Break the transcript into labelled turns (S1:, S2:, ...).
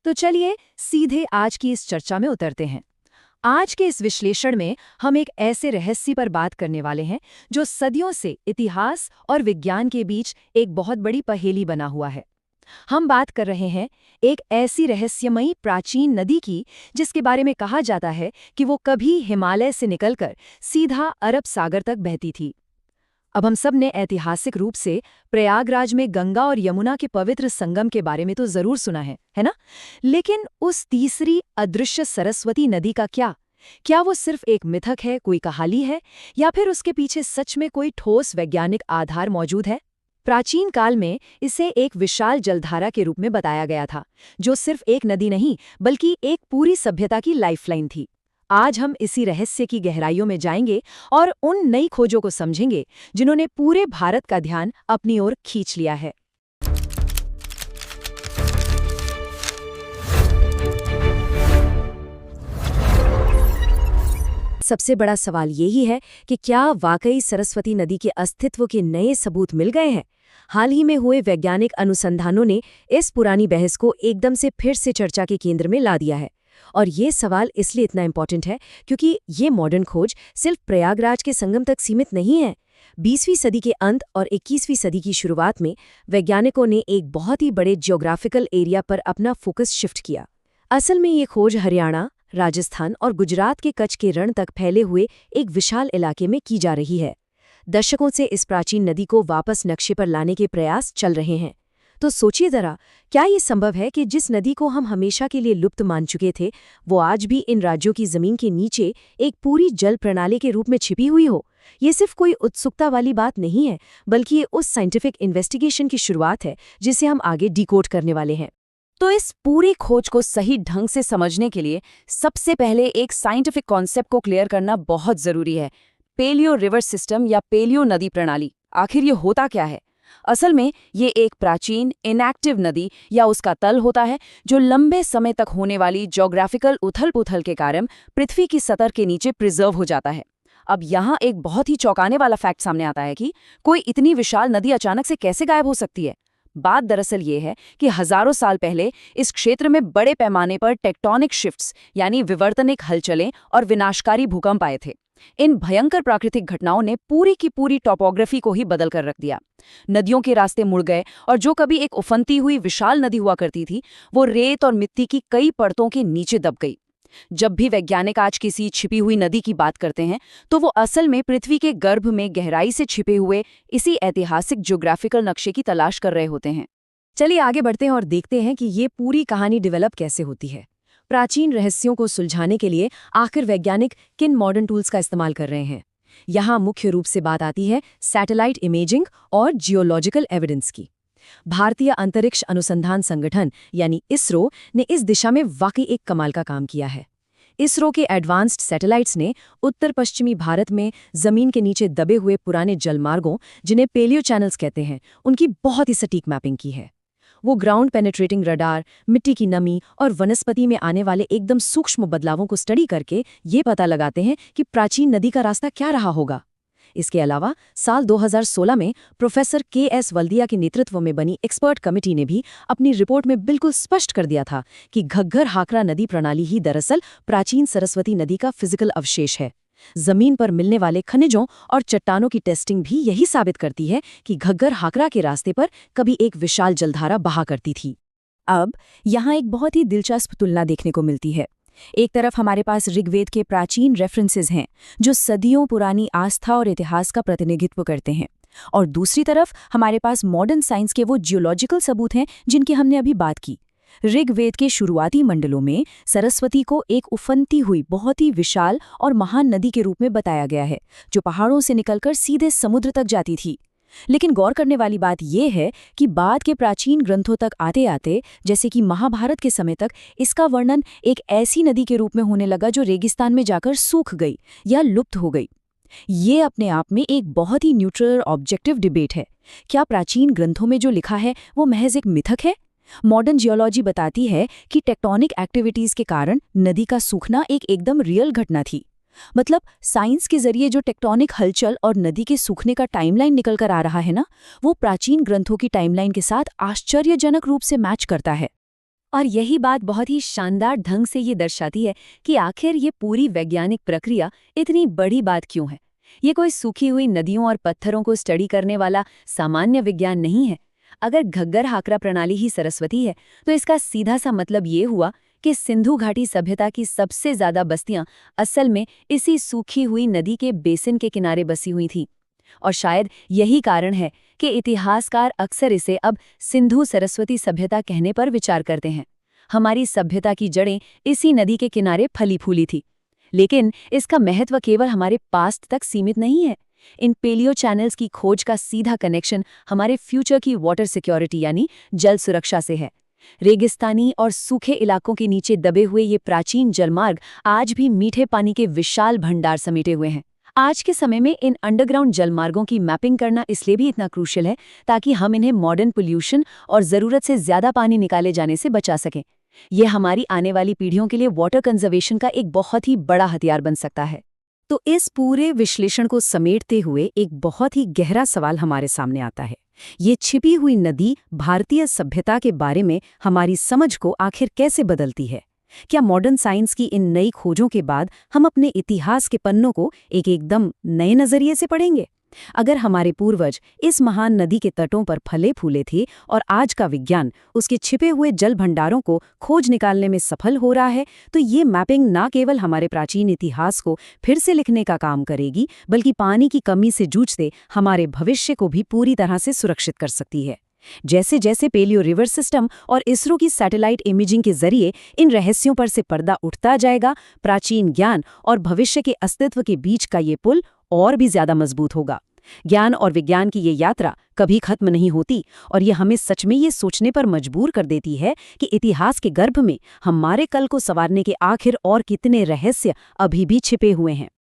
S1: तो चलिए सीधे आज की इस चर्चा में उतरते हैं। आज के इस विश्लेषण में हम एक ऐसे रहस्य पर बात करने वाले हैं जो सदियों से इतिहास और विज्ञान के बीच एक बहुत बड़ी पहेली बना हुआ है। हम बात कर रहे हैं एक ऐसी रहस्यमयी प्राचीन नदी की जिसके बारे में कहा जाता है कि वो कभी हिमालय से निकलकर सीधा अरब सागर तक बहती थी। अब हम सब ने ऐतिहासिक रूप से प्रयागराज में गंगा और यमुना के पवित्र संगम के बारे में तो जरूर सुना है ना? लेकिन उस तीसरी अदृश्य सरस्वती नदी का क्या वो सिर्फ एक मिथक है, कोई कहानी है, या फिर उसके पीछे सच में कोई ठोस वैज्ञानिक आधार मौजूद है? प्राचीन काल में इसे एक विशाल जलधारा के रूप में बताया गया था, जो सिर्फ एक नदी नहीं बल्कि एक पूरी सभ्यता की लाइफलाइन थी। आज हम इसी रहस्य की गहराइयों में जाएंगे और उन नई खोजों को समझेंगे जिन्होंने पूरे भारत का ध्यान अपनी ओर खींच लिया है। सबसे बड़ा सवाल यही है कि क्या वाकई सरस्वती नदी के अस्तित्व के नए सबूत मिल गए हैं? हाल ही में हुए वैज्ञानिक अनुसंधानों ने इस पुरानी बहस को एकदम से फिर से चर्चा के केंद्र में ला दिया है। और ये सवाल इसलिए इतना इम्पोर्टेंट है क्योंकि ये मॉडर्न खोज सिर्फ प्रयागराज के संगम तक सीमित नहीं है। 20वीं सदी के अंत और 21वीं सदी की शुरुआत में वैज्ञानिकों ने एक बहुत ही बड़े जियोग्राफिकल एरिया पर अपना फोकस शिफ्ट किया। असल में ये खोज हरियाणा, राजस्थान और गुजरात के कच्छ के रण तक फैले हुए एक विशाल इलाके में की जा रही है। दशकों से इस प्राचीन नदी को वापस नक्शे पर लाने के प्रयास चल रहे हैं। तो सोचिए जरा, क्या ये संभव है कि जिस नदी को हम हमेशा के लिए लुप्त मान चुके थे, वो आज भी इन राज्यों की जमीन के नीचे एक पूरी जल प्रणाली के रूप में छिपी हुई हो? ये सिर्फ कोई उत्सुकता वाली बात नहीं है, बल्कि ये उस साइंटिफिक इन्वेस्टिगेशन की शुरुआत है जिसे हम आगे डिकोड करने वाले हैं।
S2: तो इस पूरी खोज को सही ढंग से समझने के लिए सबसे पहले एक साइंटिफिक कॉन्सेप्ट को क्लियर करना बहुत जरूरी है। पेलियो रिवर सिस्टम या पेलियो नदी प्रणाली, आखिर ये होता क्या है? असल में ये एक प्राचीन इनएक्टिव नदी या उसका तल होता है जो लंबे समय तक होने वाली ज्योग्राफिकल उथल-पुथल के कारण पृथ्वी की सतह के नीचे प्रिजर्व हो जाता है। अब यहाँ एक बहुत ही चौंकाने वाला फैक्ट सामने आता है कि कोई इतनी विशाल नदी अचानक से कैसे गायब हो सकती है। बात दरअसल ये है कि हजारों साल पहले इस क्षेत्र में बड़े पैमाने पर टेक्टोनिक शिफ्ट्स यानी विवर्तनिक हलचलें और विनाशकारी भूकंप आए थे। इन भयंकर प्राकृतिक घटनाओं ने पूरी की पूरी टोपोग्राफी को ही बदल कर रख दिया। नदियों के रास्ते मुड़ गए और जो कभी एक उफनती हुई विशाल नदी हुआ करती थी, वो रेत और मिट्टी की कई परतों के नीचे दब गई। जब भी वैज्ञानिक आज किसी छिपी हुई नदी की बात करते हैं, तो वो असल में पृथ्वी के गर्भ में गहराई से छिपे हुए इसी ऐतिहासिक ज्योग्राफिकल नक्शे की तलाश कर रहे होते हैं।
S1: चलिए आगे बढ़ते हैं और देखते हैं कि ये पूरी कहानी डेवलप कैसे होती है। प्राचीन रहस्यों को सुलझाने के लिए आखिर वैज्ञानिक किन मॉडर्न टूल्स का इस्तेमाल कर रहे हैं? यहाँ मुख्य रूप से बात आती है सैटेलाइट इमेजिंग और जियोलॉजिकल एविडेंस की। भारतीय अंतरिक्ष अनुसंधान संगठन यानी इसरो ने इस दिशा में वाकई एक कमाल का काम किया है। इसरो के एडवांस्ड सैटेलाइट्स ने उत्तर पश्चिमी भारत में जमीन के नीचे दबे हुए पुराने जलमार्गों, जिन्हें पेलियो चैनल्स कहते हैं, उनकी बहुत ही सटीक मैपिंग की है। वो ग्राउंड पेनिट्रेटिंग रडार, मिट्टी की नमी और वनस्पति में आने वाले एकदम सूक्ष्म बदलावों को स्टडी करके ये पता लगाते हैं कि प्राचीन नदी का रास्ता क्या रहा होगा। इसके अलावा साल 2016 में प्रोफेसर के.एस. वल्दिया के नेतृत्व में बनी एक्सपर्ट कमेटी ने भी अपनी रिपोर्ट में बिल्कुल स्पष्ट कर दिया था कि घग्गर-हाकरा नदी प्रणाली ही दरअसल प्राचीन सरस्वती नदी का फिजिकल अवशेष है। जमीन पर मिलने वाले खनिजों और चट्टानों की टेस्टिंग भी यही साबित करती है कि घग्गर-हाकरा के रास्ते पर कभी एक विशाल जलधारा बहा करती थी।
S2: अब यहाँ एक बहुत ही दिलचस्प तुलना देखने को मिलती है। एक तरफ हमारे पास ऋग्वेद के प्राचीन रेफरेंसेस हैं जो सदियों पुरानी आस्था और इतिहास का प्रतिनिधित्व करते हैं, और दूसरी तरफ हमारे पास मॉडर्न साइंस के वो जियोलॉजिकल सबूत हैं जिनकी हमने अभी बात की। ऋग्वेद के शुरुआती मंडलों में सरस्वती को एक उफनती हुई बहुत ही विशाल और महान नदी के रूप में बताया गया है, जो पहाड़ों से निकलकर सीधे समुद्र तक जाती थी। लेकिन गौर करने वाली बात यह है कि बाद के प्राचीन ग्रंथों तक आते आते, जैसे कि महाभारत के समय तक, इसका वर्णन एक ऐसी नदी के रूप में होने लगा जो रेगिस्तान में जाकर सूख गई या लुप्त हो गई। ये अपने आप में एक बहुत ही न्यूट्रल और ऑब्जेक्टिव डिबेट है। क्या प्राचीन ग्रंथों में जो लिखा है वो महज एक मिथक है? मॉडर्न जियोलॉजी बताती है कि टेक्टोनिक एक्टिविटीज के कारण नदी का सूखना एक एकदम रियल घटना थी। मतलब साइंस के जरिए जो टेक्टोनिक हलचल और नदी के सूखने का टाइमलाइन निकल कर आ रहा है ना, वो प्राचीन ग्रंथों की टाइमलाइन के साथ आश्चर्यजनक रूप से मैच करता है।
S1: और यही बात बहुत ही शानदार ढंग से ये दर्शाती है कि आखिर ये पूरी वैज्ञानिक प्रक्रिया इतनी बड़ी बात क्यों है। ये कोई सूखी हुई नदियों और पत्थरों को स्टडी करने वाला सामान्य विज्ञान नहीं है। अगर घग्गर हाकरा प्रणाली ही सरस्वती है तो इसका सीधा सा मतलब ये हुआ कि सिंधु घाटी सभ्यता की सबसे ज्यादा बस्तियां असल में इसी सूखी हुई नदी के बेसिन के किनारे बसी हुई थीं। और शायद यही कारण है कि इतिहासकार अक्सर इसे अब सिंधु सरस्वती सभ्यता कहने पर विचार करते हैं। हमारी सभ्यता की जड़ें इसी नदी के किनारे फली फूली थी। लेकिन इसका महत्व केवल हमारे पास्ट तक सीमित नहीं है। इन पेलियो चैनल्स की खोज का सीधा कनेक्शन हमारे फ्यूचर की वाटर सिक्योरिटी यानी जल सुरक्षा से है। रेगिस्तानी और सूखे इलाकों के नीचे दबे हुए ये प्राचीन जलमार्ग आज भी मीठे पानी के विशाल भंडार समेटे हुए हैं। आज के समय में इन अंडरग्राउंड जलमार्गों की मैपिंग करना इसलिए भी इतना क्रूशियल है ताकि हम इन्हें मॉडर्न पोल्यूशन और ज़रूरत से ज़्यादा पानी निकाले जाने से बचा सकें। ये हमारी आने वाली पीढ़ियों के लिए वाटर कंजर्वेशन का एक बहुत ही बड़ा हथियार बन सकता है।
S2: तो इस पूरे विश्लेषण को समेटते हुए एक बहुत ही गहरा सवाल हमारे सामने आता है। ये छिपी हुई नदी भारतीय सभ्यता के बारे में हमारी समझ को आखिर कैसे बदलती है? क्या मॉडर्न साइंस की इन नई खोजों के बाद हम अपने इतिहास के पन्नों को एकदम नए नजरिए से पढ़ेंगे? अगर हमारे पूर्वज इस महान नदी के तटों पर फले फूले थे और आज का विज्ञान उसके छिपे हुए जल भंडारों को खोज निकालने में सफल हो रहा है, तो ये मैपिंग न केवल हमारे प्राचीन इतिहास को फिर से लिखने का काम करेगी, बल्कि पानी की कमी से जूझते हमारे भविष्य को भी पूरी तरह से सुरक्षित कर सकती है। जैसे जैसे पेलियो रिवर सिस्टम और इसरो की सैटेलाइट इमेजिंग के जरिए इन रहस्यों पर से पर्दा उठता जाएगा, प्राचीन ज्ञान और भविष्य के अस्तित्व के बीच का ये पुल और भी ज्यादा मजबूत होगा। ज्ञान और विज्ञान की ये यात्रा कभी खत्म नहीं होती और ये हमें सच में ये सोचने पर मजबूर कर देती है कि इतिहास के गर्भ में हमारे कल को संवारने के आखिर और कितने रहस्य अभी भी छिपे हुए हैं।